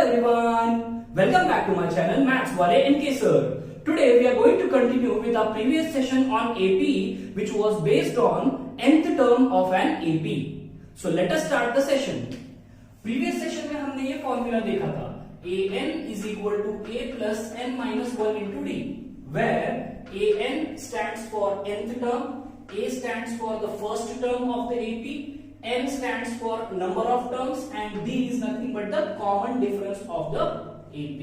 everyone, welcome back to my channel Maths Wale NK Sir. Today we are going to continue with our previous session on AP, which was based on nth term of an AP. So let us start the session. Previous session में हमने ये formula देखा था an is equal to a plus n minus 1 into d, where an stands for nth term, a stands for the first term of the AP, n stands for number of terms and d is nothing but the common difference of the AP.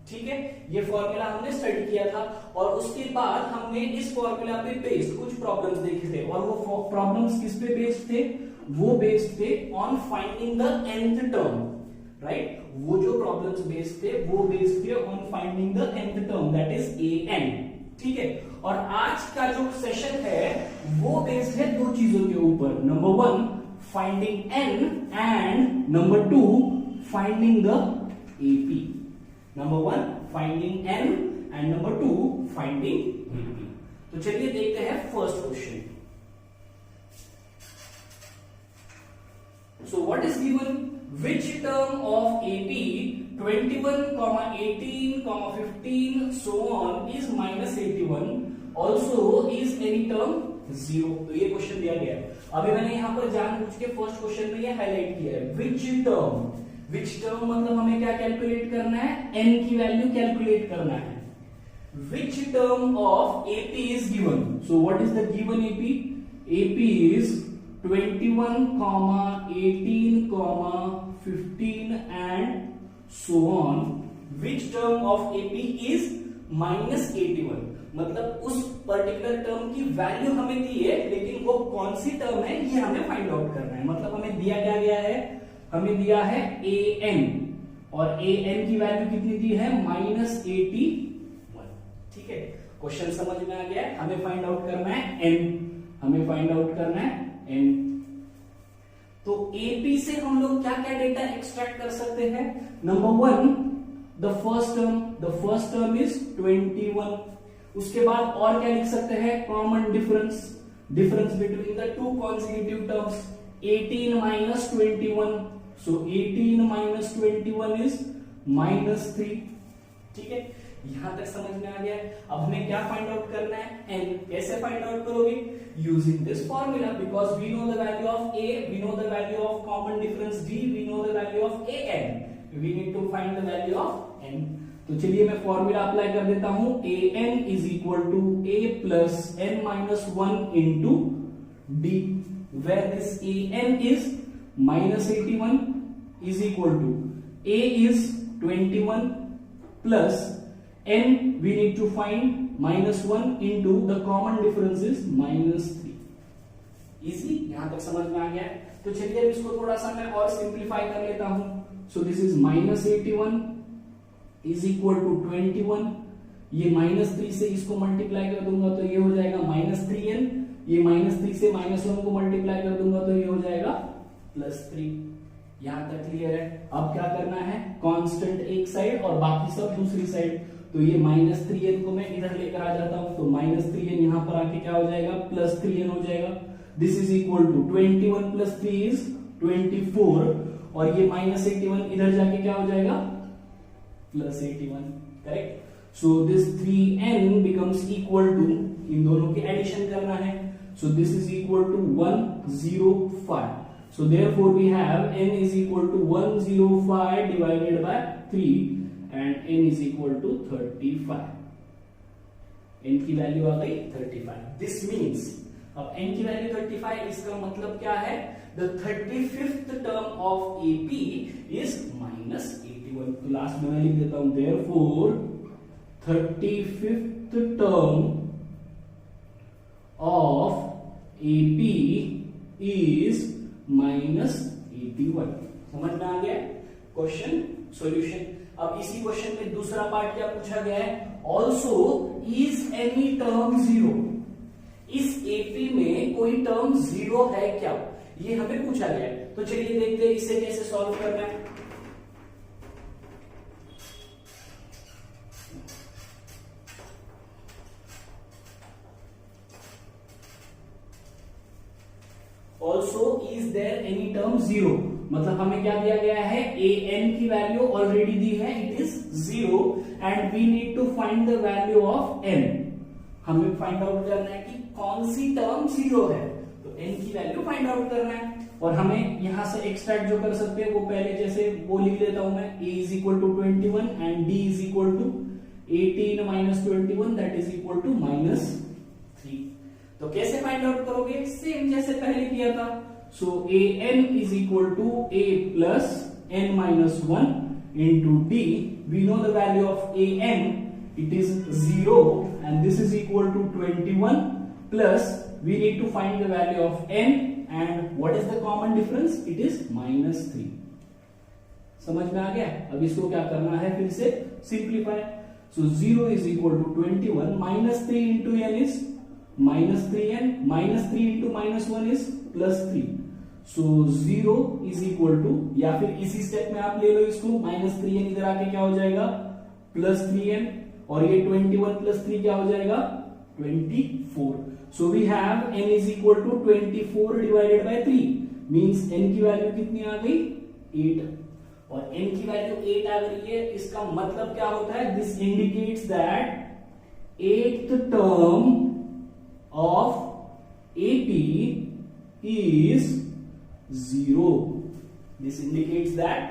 ठीक है, ये formula हमने study किया था और उसके बाद हमने इस फॉर्मूला पे बेस्ड कुछ प्रॉब्लम्स देखे थे और वो प्रॉब्लम्स किस पे बेस्ड थे? वो बेस्ड थे on finding the nth term, right? वो जो प्रॉब्लम्स बेस्ड थे वो बेस्ड थे on finding the nth term, that is an. ठीक है, और आज का जो सेशन है वो बेस्ड है दो चीजों के ऊपर. Number 1 finding n and number 2 finding the AP. Number 1 finding n and number 2 finding AP. तो चलिए देखते हैं first question. So what is given? Which term of AP 21, 18, 15 so on is minus 81 also is any term 0. तो ये question दिया गया है. अभी मैंने यहाँ पर जानबूझ के फर्स्ट क्वेश्चन में ये हाईलाइट किया है. विच टर्म मतलब हमें क्या कैलकुलेट करना है? n की वैल्यू कैलकुलेट करना है. विच term of AP is given. So what is the given AP? AP is 21, 18, 15 and so on. Which term of AP is minus 81? मतलब उस पर्टिकुलर टर्म की वैल्यू हमें दी है, लेकिन वो कौन सी टर्म है ये हमें फाइंड आउट करना है. मतलब हमें दिया क्या गया है? हमें दिया है an और an की वैल्यू कितनी दी है? minus 81. ठीक है, क्वेश्चन समझ में आ गया है. हमें फाइंड आउट करना है n, हमें फाइंड आउट करना है n. तो AP से हम लोग क्या क्या डेटा एक्सट्रैक्ट कर सकते हैं? Number 1 the first term is 21. उसके बाद और क्या लिख सकते हैं? Common difference between the two consecutive terms. 18 minus 21, so 18 minus 21 is minus 3. ठीक है, यहां तक समझ में आ गया. अब हमें क्या फाइंड आउट करना है? n. कैसे फाइंड आउट करोगे? Using this formula, because we know the value of a, we know the value of common difference d, we know the value of an. We need to find the value of n. तो चलिए मैं formula apply कर देता हूं. an is equal to a plus n minus 1 into d, where this an is minus 81 is equal to a is 21 plus n we need to find minus 1 into the common difference is minus 3. Easy, यहां तक समझ में आ गया है. तो चलिए अब इसको थोड़ा सा मैं और सिंप्लीफाई कर लेता हूं. सो this is minus 81 is equal to 21. ये minus 3 से इसको मल्टीप्लाई कर दूंगा तो ये हो जाएगा minus 3n. ये -3 से -1 को मल्टीप्लाई कर दूंगा तो ये हो जाएगा +3. यहां तक क्लियर है. अब क्या करना है? कांस्टेंट एक साइड और बाकी सब दूसरी साइड. तो ये -3n को मैं इधर लेकर आ जाता हूं तो -3n यहां पर आके क्या हो जाएगा? +3n हो जाएगा. This is equal to 21 + 3 is 24 और ये -81 इधर जाके क्या हो जाएगा? +81. Correct. So this 3n becomes equal to, इन दोनों की एडिशन करना है. So this is equal to 105. So therefore we have n is equal to 105 divided by 3 and n is equal to 35. n की वैल्यू आ गई 35. This means अब n की value 35, इसका मतलब क्या है? The 35th term of AP is minus 81. तो last में मैं लिख देता हूं therefore 35th term of AP is minus 81. समझ में आ गया क्वेश्चन सॉल्यूशन. अब इसी क्वेश्चन में दूसरा पार्ट क्या पूछा गया है? Also is any term 0. इस AP में कोई टर्म 0 है क्या? ये हमें पूछा गया है. तो चलिए देखते हैं इसे कैसे सॉल्व करना है. Also is there any term 0? मतलब हमें क्या दिया गया है, ए एन की वैल्यू ऑलरेडी दी है, it is 0 and we need to find the value of n. हमें फाइंड आउट करना है कि कौन सी टर्म 0 है, तो एन की वैल्यू फाइंड आउट करना है। और हमें यहां से एक्सट्रैक्ट जो कर सकते हैं वो पहले जैसे वो लिख लेता हूं मैं, a is equal to 21 and d is equal to 18 minus 21 that is equal to -3। तो कैसे फाइंड आउट करोगे, सेम जैसे पहले किया था। So a n is equal to a plus n minus 1 into d। We know the value of a n, it is 0 and this is equal to 21 plus we need to find the value of n and what is the common difference, it is -3। समझ में आ गया। अब इसको क्या करना है, फिर से simplify. So 0 is equal to 21 -3 into n is -3n, -3 into -1 is +3। So 0 is equal to, या फिर इसी स्टेप में आप ले लो इसको, -3n इधर आके क्या हो जाएगा +3n, और ये 21 + 3 क्या हो जाएगा 24। So we have n is equal to 24 divided by 3 means n की वैल्यू कितनी आ गई 8, और n की वैल्यू 8 आ गई है। इसका मतलब क्या होता है, this indicates that 8th term of AP is 0। This indicates that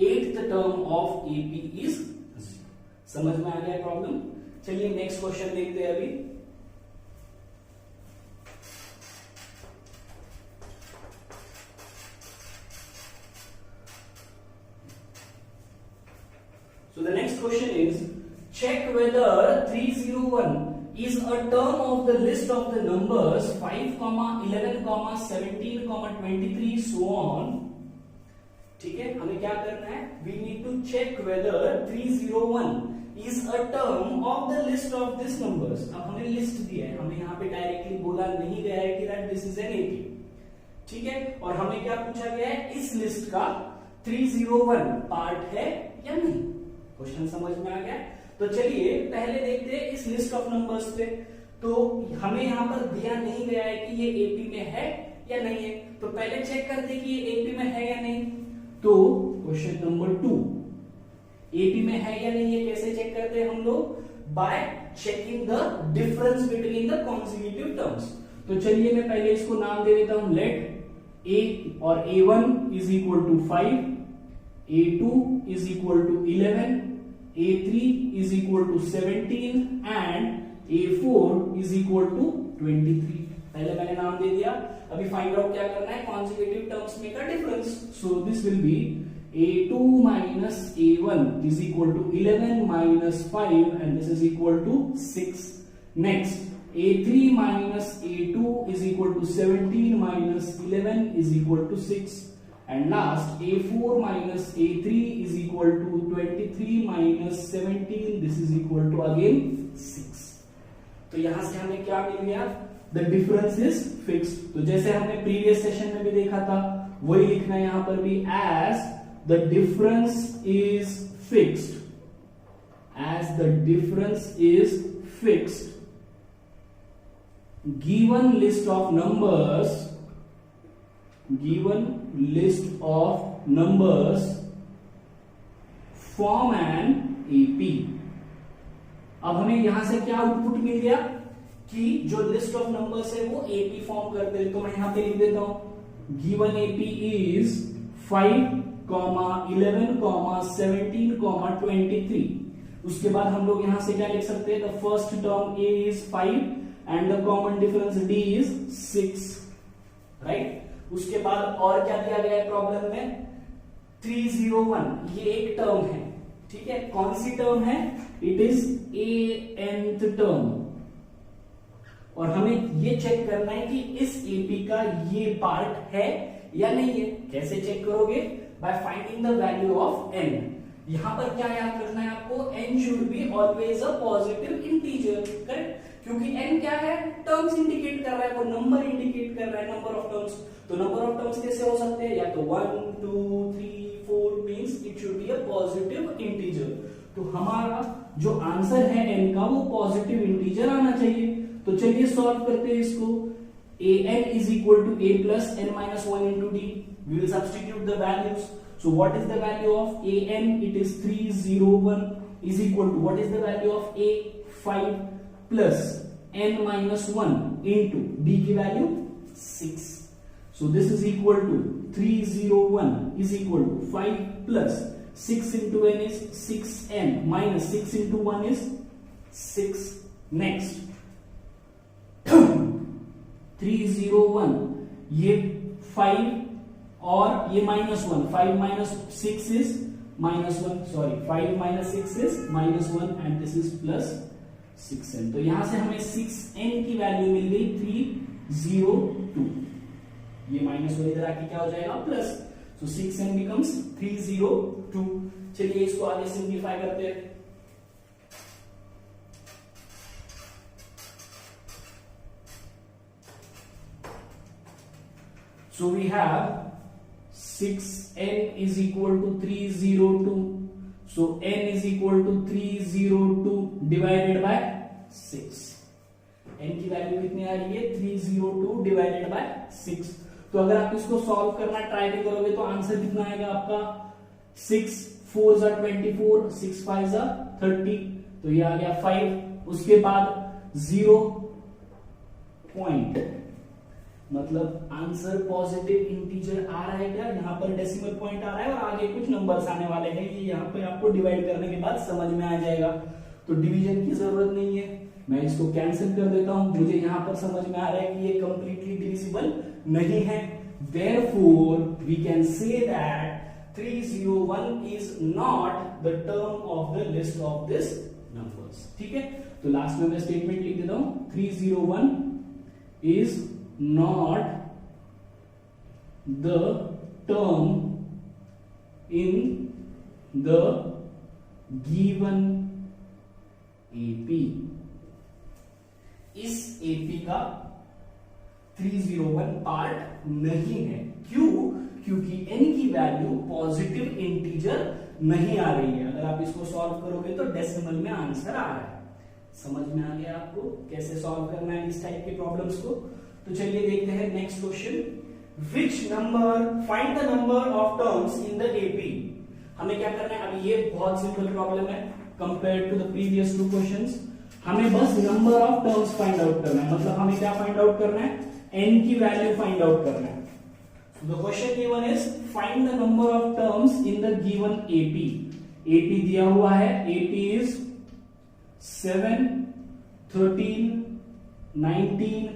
8th term of AP is 0। समझ में आ गया प्रॉब्लम। चलिए नेक्स्ट क्वेश्चन देखते हैं अभी। So the next question is, check whether 301 is a term of the list of the numbers 5, 11, 17, 23 so on। ठीक है, हमें क्या करना है, we need to check whether 301 is a term of the list of these numbers। अब हमें list दिया है, हमें यहाँ पे डायरेक्टली बोला नहीं गया है कि that this is an AP, ठीक है। और हमें क्या पूछा गया है, इस लिस्ट का 301 पार्ट है या नहीं। क्वेश्चन समझ में आ गया। तो चलिए पहले देखते हैं इस लिस्ट ऑफ नंबर्स पे। तो हमें यहां पर दिया नहीं गया है कि ये एपी में है या नहीं है, तो पहले चेक करते हैं कि ये एपी में है या नहीं। तो क्वेश्चन नंबर 2, एपी में है या नहीं है कैसे चेक करते हैं हम लोग, bye checking the difference between the consecutive terms. तो चलिए मैं पहले इसको नाम दे देता हूं, लेट ए और a1 is equal to 5, a2 is equal to 11, a3 is equal to 17 and a4 is equal to 23। पहले मैंने नाम दे दिया। अभी फाइंड आउट क्या करना है, कॉन्जिक्यूटिव टर्म्स में का difference. So this will be a2 minus a1 is equal to 11 minus 5 and this is equal to 6। next a3 minus a2 is equal to 17 minus 11 is equal to 6 and last a4 minus a3 is equal to 23 minus 17 this is equal to again 6। तो यहां से हमें क्या मिल गया, the difference is fixed. तो जैसे हमने previous session में भी देखा था वही लिखना है यहां पर भी, as the difference is fixed, as the difference is fixed given list of numbers, given list of numbers form an AP। अब हमें यहां से क्या आउटपुट मिल गया कि जो लिस्ट ऑफ नंबर्स है वो AP फॉर्म करते हैं। तो मैं यहां पे लिख देता हूं, given AP is 5, 11, 17, 23। उसके बाद हम लोग यहां से क्या लिख सकते हैं, the first term A is 5 and the common difference D is 6, right. उसके बाद और क्या दिया गया है प्रॉब्लम में, 301 ये एक टर्म है, ठीक है। कौन सी टर्म है, इट इज nth टर्म, और हमें ये चेक करना है कि इस एपी का ये पार्ट है या नहीं है। कैसे चेक करोगे, by finding the value of n। यहां पर क्या याद रखना है आपको, n should be always a positive integer, correct. क्योंकि n क्या है, टर्म्स इंडिकेट कर रहा है, वो नंबर इंडिकेट कर रहा है, नंबर ऑफ टर्म्स। तो नंबर ऑफ टर्म्स कैसे हो सकते हैं, या तो 1, 2, 3, 4 means it should be a positive integer. तो हमारा जो आंसर है n का वो पॉजिटिव इंटीजर आना चाहिए। तो चलिए सॉल्व करते हैं इसको। an is equal to a plus n minus 1 into d. We will substitute the values. So what is the value of an? It is 301 is equal to, what is the value of a? 5 plus n minus 1 into d की value 6. So this is equal to 301 is equal to 5 plus 6 into n is 6n minus 6 into 1 is 6. Next 301 ये 5 और ये -1, 5 minus 6 is -1, sorry 5 minus 6 is -1 and this is plus 6n. तो यहां से हमें 6n की value मिल गई 302. ये -1 इधर आके क्या हो जाएगा प्लस. सो 6n becomes 302. चलिए इसको आगे सिंप्लीफाई करते हैं. So we have 6n is equal to 302. So n is equal to 302 divided by 6. n की वैल्यू कितनी आ रही है 302 डिवाइडेड बाय 6. तो अगर आप इसको सॉल्व करना ट्राई भी करोगे तो आंसर कितना आएगा आपका 6 4 जा 24, 6 5 जा 30. तो ये आ गया 5. उसके बाद 0 पॉइंट, मतलब आंसर पॉजिटिव इंटीजर आ रहा है क्या, यहाँ पर डेसिमल पॉइंट आ रहा है और आगे कुछ नंबर्स आने वाले हैं. ये यहाँ पे आपको डिवाइड करने के बाद समझ में आ जाएगा. तो डिवीजन की जरूरत नहीं है, मैं इसको कैंसिल कर देता हूं. मुझे यहाँ पर समझ में आ रहा है कि ये कंप्लीटली डिविजिबल नहीं है. Therefore we can say that 301 is not the term of the list of this numbers. ठीक है, तो लास्ट में मैं स्टेटमेंट लिख देता हूं 301 is not the term in the given AP. इस AP का 301 पार्ट नहीं है. क्यों? क्योंकि n की वैल्यू पॉजिटिव इंटीजर नहीं आ रही है. अगर आप इसको सॉल्व करोगे तो डेसिमल में आंसर आ रहा है. समझ में आ गया आपको कैसे सॉल्व करना है इस टाइप के प्रॉब्लम्स को. तो चलिए देखते हैं next question. Which number, find the number of terms in the AP. हमें क्या करना है, अभी ये बहुत सिंपल प्रॉब्लम है compare to the previous 2 questions. हमें बस number of terms find out करना है. मतलब हमें क्या फाइंड आउट करना है, n की वैल्यू फाइंड आउट करना है. The question given is find the number of terms in the given AP. AP दिया हुआ है, AP is 7 13 19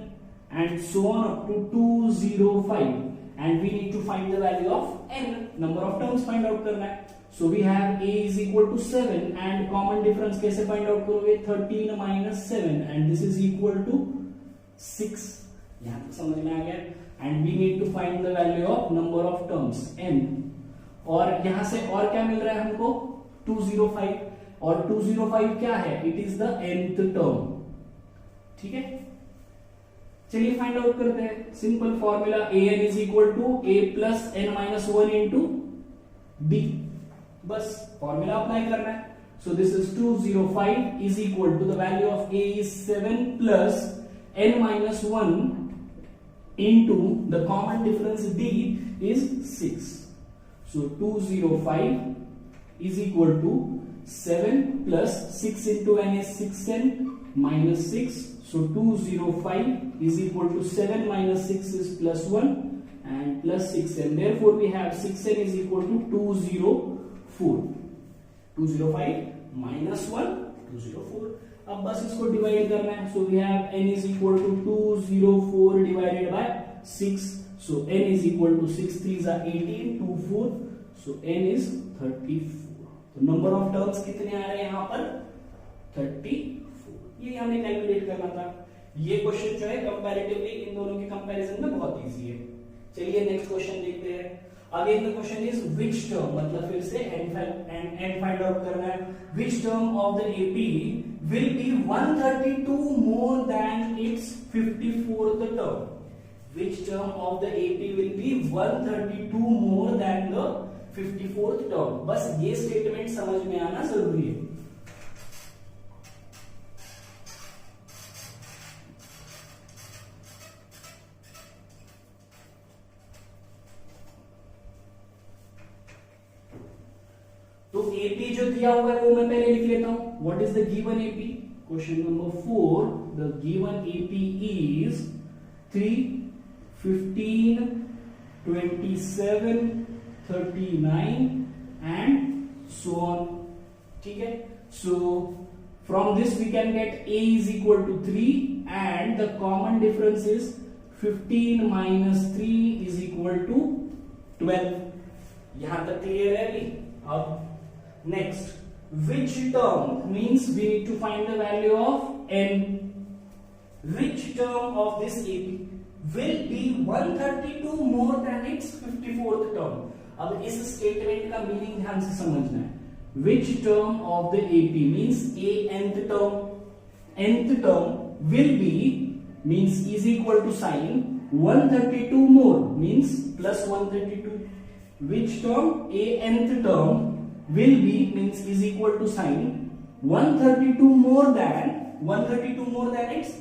and so on up to 205 and we need to find the value of n. number of terms find out करना है. so we have a is equal to 7 and common difference कैसे find out करोगे, 13 minus 7 and this is equal to 6. यहाँ तक समझ में आ गया. and we need to find the value of number of terms n. और यहां से और क्या मिल रहा है हमको 205 और 205 क्या है, it is the nth term. ठीक है, चलिए फाइंड आउट करते हैं. Simple formula an is equal to a plus n minus 1 into b. बस फॉर्मूला अप्लाई करना है. So this is 205 is equal to the value of a is 7 plus n minus 1 into the common difference d is 6. So 205 is equal to 7 plus 6 into n is 6n minus 6. So 205 is equal to 7 minus 6 is plus 1 and plus 6n. Therefore we have 6n is equal to 204. 205 minus 1 204. अब बस इसको divide करना है. So we have n is equal to 204 divided by 6. So n is equal to 6 3s are 18 24. So n is 34. तो number of terms कितने आ रहे हैं यहाँ पर 34. ये हमें कैलकुलेट करना था. ये क्वेश्चन जो है कंपैरेटिवली इन दोनों के कंपैरिजन में बहुत इजी है. चलिए नेक्स्ट क्वेश्चन देखते हैं. Again the question is which term, मतलब फिर से n फाइंड आउट करना है. विच term of the AP will be 132 more then it's 54th term. Which term of the AP will be 132 more then the 54th term. बस ये statement समझ में आना जरूरी है. तो एपी जो दिया हुआ है वो मैं पहले लिख लेता हूं. What is the given AP? Question number 4, the given AP is 3, 15, 27, 39 and so on. ठीक है. So from this we can get a is equal to 3 and the common difference is 15 minus 3 is equal to 12. यहां तक clear है अभी? अब next, which term means we need to find the value of n. Which term of this AP will be 132 more than its 54th term? अब इस statement का meaning ध्यान से समझना है. Which term of the AP means a nth term. Nth term will be means is equal to sign 132 more means plus 132. Which term? A nth term will be means is equal to sign 132 more than its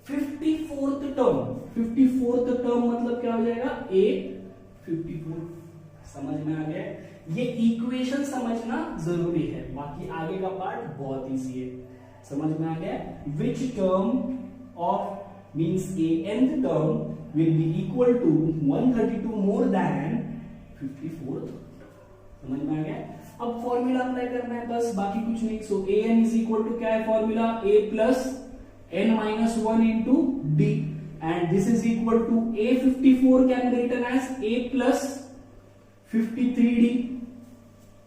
54th term. 54th term मतलब क्या हो जाएगा? A 54. समझ में आ गया? ये equation समझना जरूरी है, बाकी आगे का पार्ट बहुत इजी है. समझ में आ गया? Which term of means a nth term will be equal to 132 more than 54. समझ में आ गया? अब फॉर्मूला अप्लाई करना है बस, बाकी कुछ नहीं. So a n is equal to क्या है formula? A plus n minus 1 into d and this is equal to a 54 can be written as a plus 53d.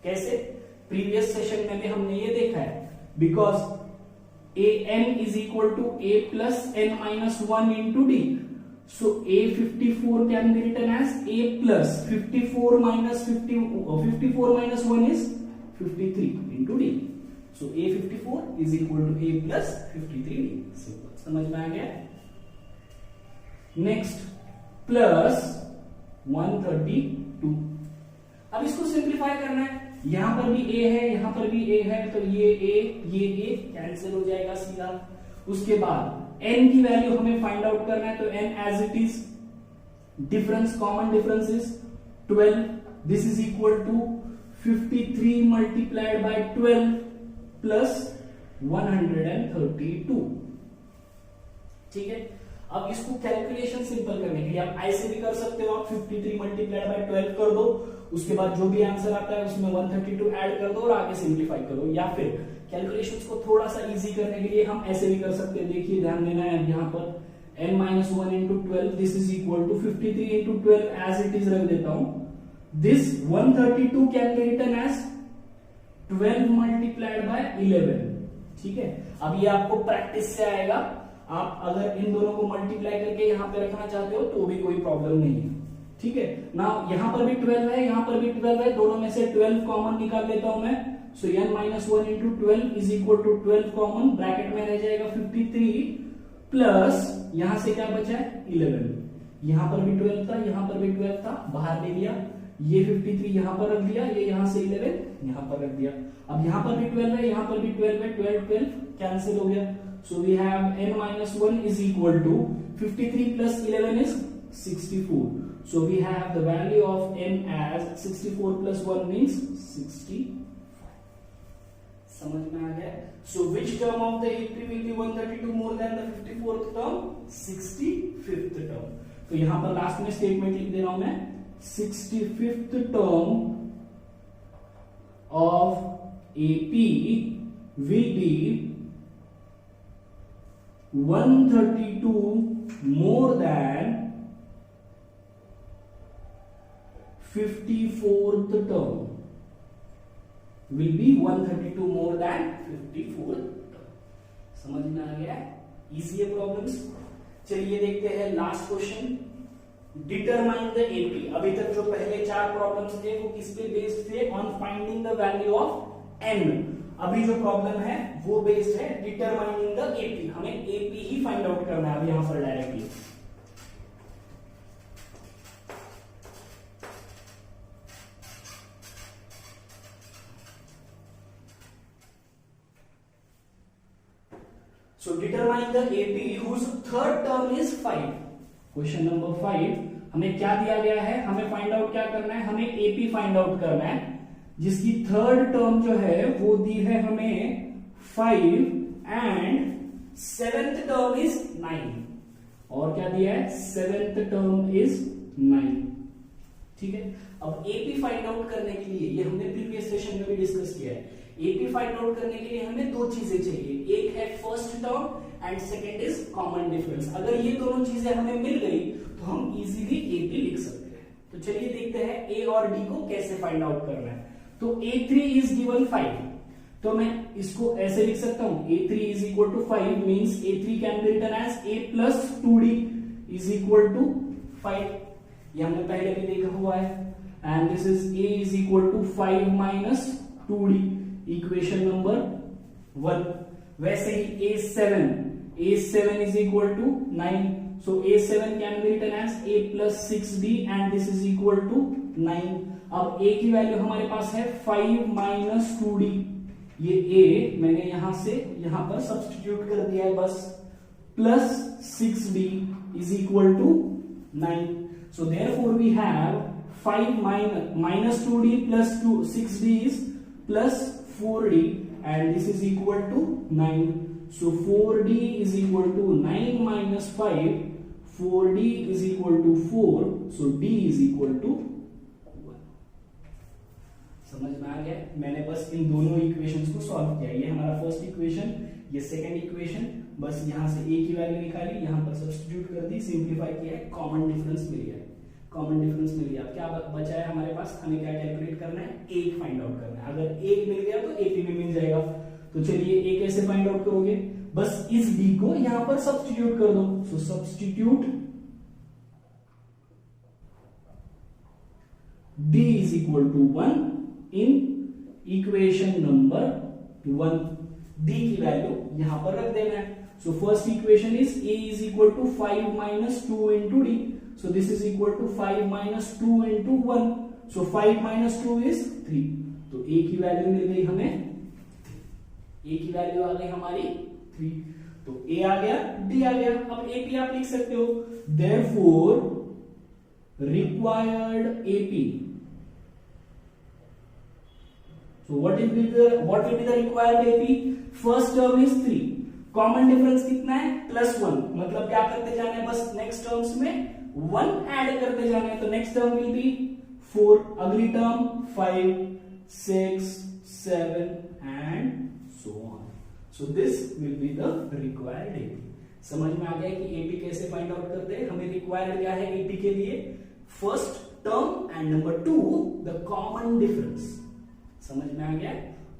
कैसे? प्रीवियस सेशन में भी हमने ये देखा है, because a n is equal to a plus n minus 1 into d. So a 54 can be written as a plus 54 minus 1 is 53 into d. So a 54 is equal to a plus 53d. समझ में आ गया? Next plus 132. अब इसको simplify करना है. यहां पर भी a है, यहां पर भी a है, तो ये a कैंसिल हो जाएगा सीधा. उसके बाद n की वैल्यू हमें फाइंड आउट करना है, तो n as it is. Difference, common difference is 12. This is equal to 53 multiplied by 12 plus 132. ठीक है. अब इसको कैलकुलेशन सिंपल करने के लिए आप ऐसे भी कर सकते हो. आप 53 मल्टीप्लाइड बाय 12 कर दो, उसके बाद जो भी आंसर आता है उसमें 132 ऐड कर दो और आगे सिंप्लीफाई करो. या फिर कैलकुलेशंस को थोड़ा सा इजी करने के लिए हम ऐसे भी कर सकते हैं. देखिए ध्यान देना है यहाँ पर n minus 1 into 12 this is equal to 53 into 12 as it is रख देता हूं. This 132 can be written as 12 multiplied by 11. ठीक है. अब ये आपको प्रैक्टिस से आएगा. आप अगर इन दोनों को मल्टीप्लाई करके यहाँ पे रखना चाहते हो तो भी कोई प्रॉब्लम नहीं है. ठीक है ना. यहाँ पर भी 12 है, यहाँ पर भी 12 है, दोनों में से 12 कॉमन निकाल लेता हूं मैं. So n minus 1 into 12 is equal to 12 common, bracket में रह जाएगा 53 प्लस यहां से क्या बचा है 11. यहां पर भी 12 था, यहां पर भी 12 था, बाहर ले लिया. ये 53 यहां पर रख दिया, ये यहां से 11 यहां पर रख दिया. अब यहां पर भी 12 है, यहां पर भी 12 है, 12 कैंसिल हो गया. So we have n minus 1 is equal to 53 plus 11 is 64. So we have the value of n as 64 plus 1 means 65. समझ में आ गया? So which term of the AP will be 132 more than the 54th term? 65th term. तो यहां पर last में statement लिख दे रहा हूं मैं. 65th term of AP will be 132 more than 54th term. Will be 132 more than 54th term. समझ में आ गया? इजी है प्रॉब्लम्स. चलिए देखते हैं last question. Determine the AP. अभी तक जो पहले 4 प्रॉब्लम्स थे वो किस पे बेस्ड थे? On finding the value of n. अभी जो प्रॉब्लम है वो बेस्ड है डिटरमाइनिंग द एपी. हमें एपी ही फाइंड आउट करना है अब यहां पर directly. So determine the AP whose third term is 5. Question number 5 हमें क्या दिया गया है? हमें फाइंड आउट क्या करना है? हमें AP फाइंड आउट करना है जिसकी थर्ड टर्म जो है वो दी है हमें 5 एंड सेवेंथ टर्म इज 9। और क्या दिया है? Seventh term is 9। ठीक है, अब एपी फाइंड आउट करने के लिए, ये हमने प्रीवियस सेशन में भी डिस्कस किया है, एपी फाइंड आउट करने के लिए हमें दो चीजें चाहिए, एक है first term and second is common difference. अगर ये दोनों चीजें हमें मिल गई तो हम इजीली एपी लिख सकते हैं। तो चलिए देखते हैं ए और डी को कैसे फाइंड आउट करना है। तो a3 इज गिवन 5, तो मैं इसको ऐसे लिख सकता हूं, a3 is equal to 5 means a3 can be written as a plus 2d is equal to 5। ये हमने पहले भी देखा हुआ है। And this is a is equal to 5 minus 2d, equation number 1। वैसे ही a7 is equal to 9, so a7 can be written as a plus 6d and this is equal to 9। अब a की वैल्यू हमारे पास है 5 minus 2d, ये a मैंने यहां से यहां पर सब्स्टिट्यूट कर दिया है बस, plus 6d is equal to 9। So therefore we have 5 minus 2d plus 6d is plus 4d and this is equal to 9. So 4d is equal to 9 minus 5, 4d is equal to 4, so d is equal to 1. समझ में आ गया? मैंने बस इन दोनों equations को solve किया। ये हमारा फर्स्ट इक्वेशन, ये सेकंड इक्वेशन, बस यहां से a की वैल्यू निकाली, यहां पर सब्स्टिट्यूट कर दी, सिंपलीफाई किया है, कॉमन डिफरेंस मिल गया। कॉमन डिफरेंस मिल गया। अब क्या बचा है हमारे पास? हमें क्या कैलकुलेट करना है? एक फाइंड आउट करना है। अगर एक मिल गया तो एपी भी मिल जाएगा। तो चलिए एक कैसे फाइंड आउट करोगे? बस इस b को यहां पर सब्स्टिट्यूट कर दो। So substitute d is equal to 1 in equation number 1। d की वैल्यू यहां पर रख देना है। So first equation is a is equal to 5 minus 2 into d. So this is equal to 5 minus 2 into 1. So 5 minus 2 is 3. तो a की value मिल गई हमें, a की वैल्यू आ गई हमारी 3। तो a आ गया, d आ गया। अब AP आप लिख सकते हो, therefore required AP. So what will be the required AP? First term is 3. Common difference कितना है? +1। मतलब क्या करते जाना है? बस नेक्स्ट टर्म्स में 1 ऐड करते जाना है। तो नेक्स्ट टर्म विल बी 4, अगली term 5, 6, 7 and so on. So this will be the required AP. समझ में आ गया कि एपी कैसे फाइंड आउट करते हैं? हमें रिक्वायर्ड क्या है एपी के लिए? First term and number 2 the common difference. समझ में आ गया?